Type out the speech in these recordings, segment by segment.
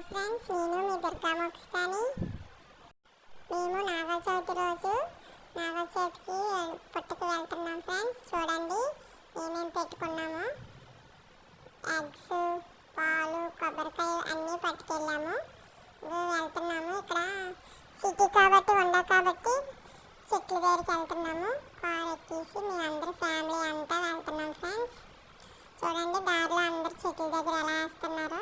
Friends, నేను మీ దుర్గా మోక్షితాని. మేము నాగల చవితి రోజు నాగల చవితికి పుట్టకు వెళ్తున్నాం ఫ్రెండ్స్. చూడండి ఏమేమి పెట్టుకున్నాము. ఎగ్స్, పాలు, కొబ్బరికాయ అన్నీ పట్టుకెళ్ళాము. వెళ్తున్నాము. ఇక్కడ సిటీ కాబట్టి ఉండవు కాబట్టి చెట్ల దగ్గరికి వెళ్తున్నాము. కార్ ఎక్కేసి మేమందరూ ఫ్యామిలీ అంతా వెళ్తున్నాం ఫ్రెండ్స్. చూడండి దారిలో అందరు చెట్ల దగ్గర ఎలా వేస్తున్నారో.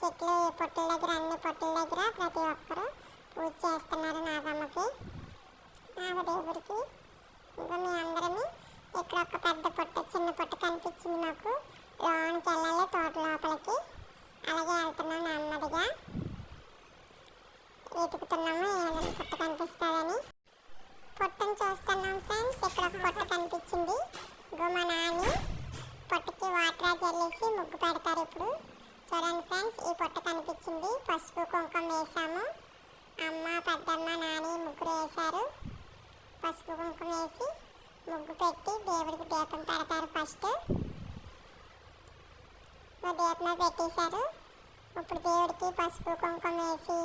చెట్లు పొట్టుల దగ్గర అన్ని పొట్టుల దగ్గర ప్రతి ఒక్కరు పూజ చేస్తున్నారు నాగమ్మకి, నాగదేవుడికి. ఇంకా మీ అందరమీ ఇక్కడ ఒక పెద్ద పొట్టు చిన్న పొట్టు కనిపించింది మాకు. లోనికి వెళ్ళాలి తోట లోపలికి. అలాగే వెళ్తున్నాం నెమ్మదిగా వెతుకుతున్నాము ఏదైనా పొట్టు కనిపిస్తుందని. పొట్టును చూస్తున్నాం ఫ్రెండ్స్. ఇక్కడ ఒక పొట్టు కనిపించింది. ఇంకో మా నాని పొట్టుకి వాటర్ జల్లేసి ముగ్గు పెడతారు ఇప్పుడు. చూడండి ఫ్రెండ్స్, ఈ పొట్టు కనిపించింది. పసుపు కుంకుమ వేసాము. అమ్మ, పెద్దమ్మ, నాని ముగ్గురు వేశారు. పసుపు కుంకుమ వేసి ముగ్గు పెట్టి దేవుడికి దీపం పెడతారు. ఫస్ట్ దీపం పెట్టేశారు. ఇప్పుడు దేవుడికి పసుపు కుంకుమ వేసి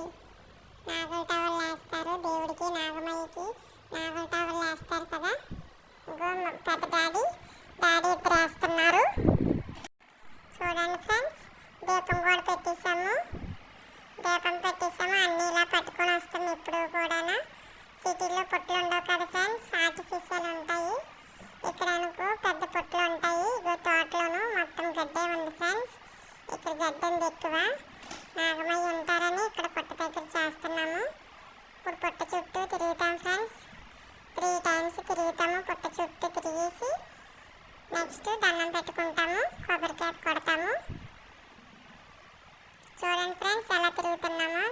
నాగల టవల్ వేస్తారు. దేవుడికి నాగమయ్యకి నాగల టవల్ వేస్తారు కదా. ఇంకో పెద్ద డాడీ ఇద్దరు వేస్తున్నారు. చూడండి ఫ్రెండ్స్, దీపం కూడా పెట్టేసాము. అన్నీ ఇలా పట్టుకొని వస్తాం ఇప్పుడు కూడా. సిటీలో పొట్లు ఉండవు కదా ఫ్రెండ్స్, ఆర్టిఫిషియల్ ఉంటాయి. ఇక్కడ అనుకో పెద్ద పొట్లు ఉంటాయి. ఇగో తోటలోనూ మొత్తం గడ్డే ఉంది ఫ్రెండ్స్. ఇక్కడ గడ్డ ఉంది ఎక్కువ. నాగమయ్య ఉంటారని ఇక్కడ పొట్ట దగ్గర చేస్తున్నాము. ఇప్పుడు పొట్ట చుట్టూ తిరుగుతాం ఫ్రెండ్స్. 3 times తిరుగుతాము. పొట్ట చుట్టూ తిరిగేసి నెక్స్ట్ దండం పెట్టుకుంటాము, కొబ్బరికాయ కొడతాము. చూడండి ఫ్రెండ్స్ ఎలా తిరుగుతున్నామో.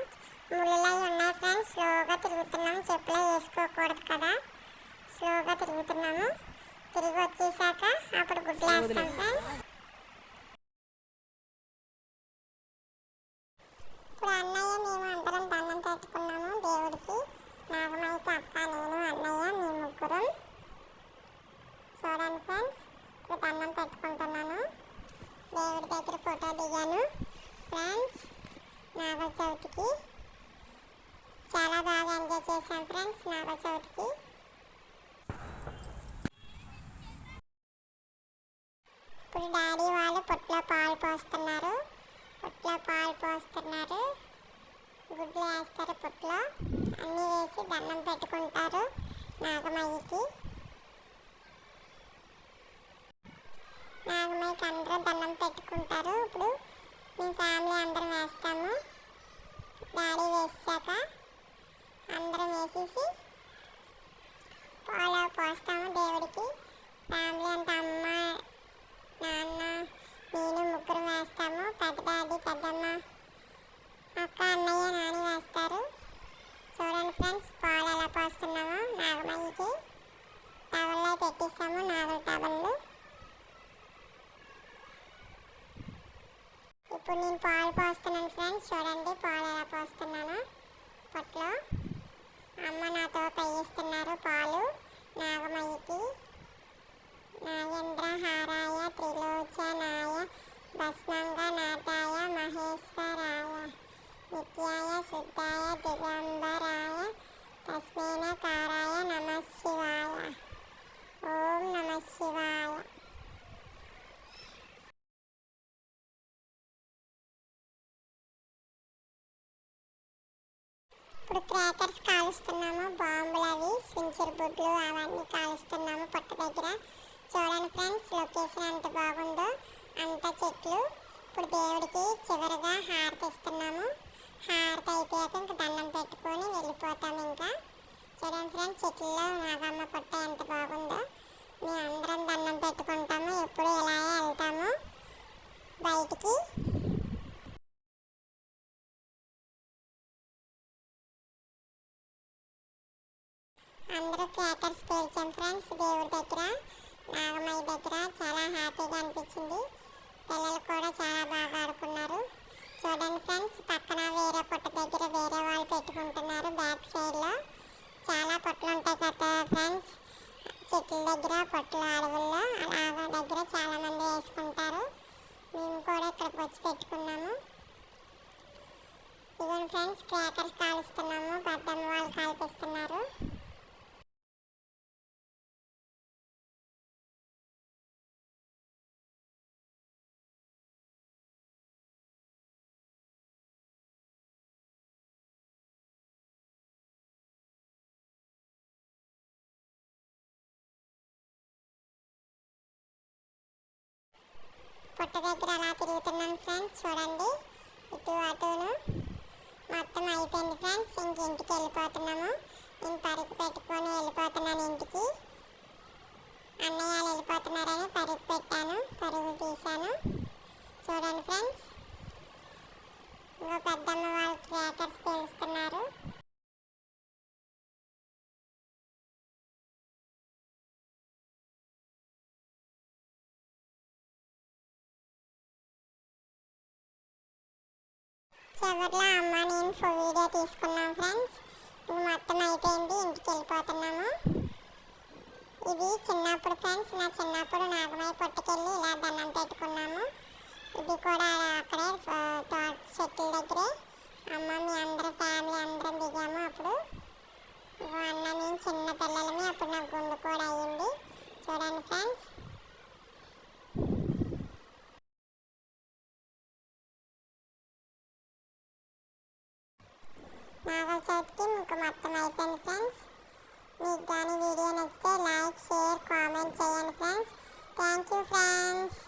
ముళ్ళై ఉన్నాయి ఫ్రెండ్స్. స్లోగా తిరుగుతున్నాము. చెప్పులే వేసుకోకూడదు కదా. స్లోగా తిరుగుతున్నాము. తిరిగి వచ్చేసాక అప్పుడు గుడ్లు వేస్తాం ఫ్రెండ్స్. ఇప్పుడు అన్నయ్య మేము అందరం దండం పెట్టుకున్నాము దేవుడికి. నాగమయ్యకి అక్క, నేను, అన్నయ్య మీ ముగ్గురం. చూడండి ఫ్రెండ్స్, ఇప్పుడు దండం పెట్టుకుంటున్నాను. దేవుడి దగ్గర ఫోటో దిగాను ఫ్రెండ్స్. నాగల చవితికి చాలా బాగా ఎంజాయ్ చేశాం ఫ్రెండ్స్. నాగల చవితికి ఇప్పుడు డాడీ వాళ్ళు పొట్టులో పాలు పోస్తున్నారు. గుడ్లు వేస్తారు పొట్టులో. అన్నీ వేసి దండం పెట్టుకుంటారు నాగమయ్యకి. నాగమయ్యకి అందరూ దండం పెట్టుకుంటారు. ఇప్పుడు మేము ఫ్యామిలీ అందరం వేస్తాము. డాడీ వేసాక అందరం వేసేసి పాలు పోస్తాము దేవుడికి. ఫ్యామిలీ అంతా అమ్మ, నాన్న, నేను ముగ్గురు వేస్తాము. పెద్ద డాడీ, పెద్దమ్మ, అక్క, అన్నయ్య, నాని వేస్తారు. చూడండి ఫ్రెండ్స్, పాలు ఎలా పోస్తున్నామో నాగమయ్యకి. టవల్లో పెట్టేస్తాము నాగల టవల్లు. ఇప్పుడు నేను పాలు పోస్తున్నాను ఫ్రెండ్స్. చూడండి పాలు ఎలా పోస్తున్నాను పొట్లో. అమ్మ నాతో పెయిస్తున్నారు పాలు నాగమయ్యకి. నాగేంద్రహారాయ త్రిలోచనాయ భస్మంగనాథాయ మహేశ్వరాయ నిత్యాయ శుద్ధాయ దిగంబరాయ తస్మేనకారాయ నమః శివాయ. ఓం నమః శివాయ. ఇప్పుడు క్రాకర్స్ కాలుస్తున్నాము. బాంబులు అవి స్వించర్ బుడ్లు అవన్నీ కాలుస్తున్నాము పొట్ట దగ్గర. చూడండి ఫ్రెండ్స్, లొకేషన్ ఎంత బాగుందో. అంత చెట్లు. ఇప్పుడు దేవుడికి చివరిగా హారతి ఇస్తున్నాము. హారతి అయిపోయాక ఇంకా దండం పెట్టుకొని వెళ్ళిపోతాము. ఇంకా చూడండి ఫ్రెండ్స్, చెట్లలో నాగమ్మ పొట్ట ఎంత బాగుందో. మేము అందరం దండం పెట్టుకుంటాము. ఎప్పుడు ఇలాగే వెళ్తాము బయటికి. అందరూ క్రాకర్స్ పేల్చాం ఫ్రెండ్స్ దేవుడి దగ్గర, నాగమయ్య దగ్గర. చాలా హ్యాపీగా అనిపించింది. పిల్లలు కూడా చాలా బాగా ఆడుకున్నారు. చూడండి ఫ్రెండ్స్, పక్కన వేరే పొట్ట దగ్గర వేరే వాళ్ళు పెట్టుకుంటున్నారు. బ్యాక్ సైడ్లో చాలా పొట్లు ఉంటాయి కదా ఫ్రెండ్స్. చెట్ల దగ్గర పొట్లు అడవుల్లో అలాగ దగ్గర చాలామంది ఫ్రెండ్స్, క్రాకర్స్ కాలుస్తున్నాము. పెద్దమ్మ వాళ్ళు కాల్పిస్తున్నారు. పుట్ట దగ్గర అలా తిరుగుతున్నాను ఫ్రెండ్స్. చూడండి, ఇటు అటును మొత్తం అయిపోయింది ఫ్రెండ్స్. ఇంటికి వెళ్ళిపోతున్నాము. నేను పరుగు పెట్టుకొని వెళ్ళిపోతున్నాను ఇంటికి. అన్నయ్య వాళ్ళు వెళ్ళిపోతున్నారని పరుగు పెట్టాను, పరుగు తీశాను. చూడండి ఫ్రెండ్స్, ఇంకో పెద్దమ్మ వాళ్ళు క్రాకర్స్ పేలుస్తున్నారు. చివరిలో అమ్మ నేను వీడియో తీసుకున్నాం ఫ్రెండ్స్. ఇది మొత్తం అయిపోయింది, ఇంటికి వెళ్ళిపోతున్నాము. ఇది చిన్నప్పుడు ఫ్రెండ్స్, నా చిన్నప్పుడు నాగమయ్య పుట్టుకెళ్ళి ఇలా దండం పెట్టుకున్నాము. ఇది కూడా అక్కడే తోట చెట్ల దగ్గరే అమ్మ మీ అందరూ ఫ్యామిలీ అందరం దిగాము. అప్పుడు అన్న మేము చిన్న పిల్లలమే. అప్పుడు నాకు గుండు కూడా అయ్యింది. చూడండి ఫ్రెండ్స్, నాగల చవితికి మీకు మొత్తం అయిపోయింది ఫ్రెండ్స్. మీకు కానీ వీడియో నచ్చితే లైక్, షేర్, కామెంట్ చేయండి ఫ్రెండ్స్. Thank you friends.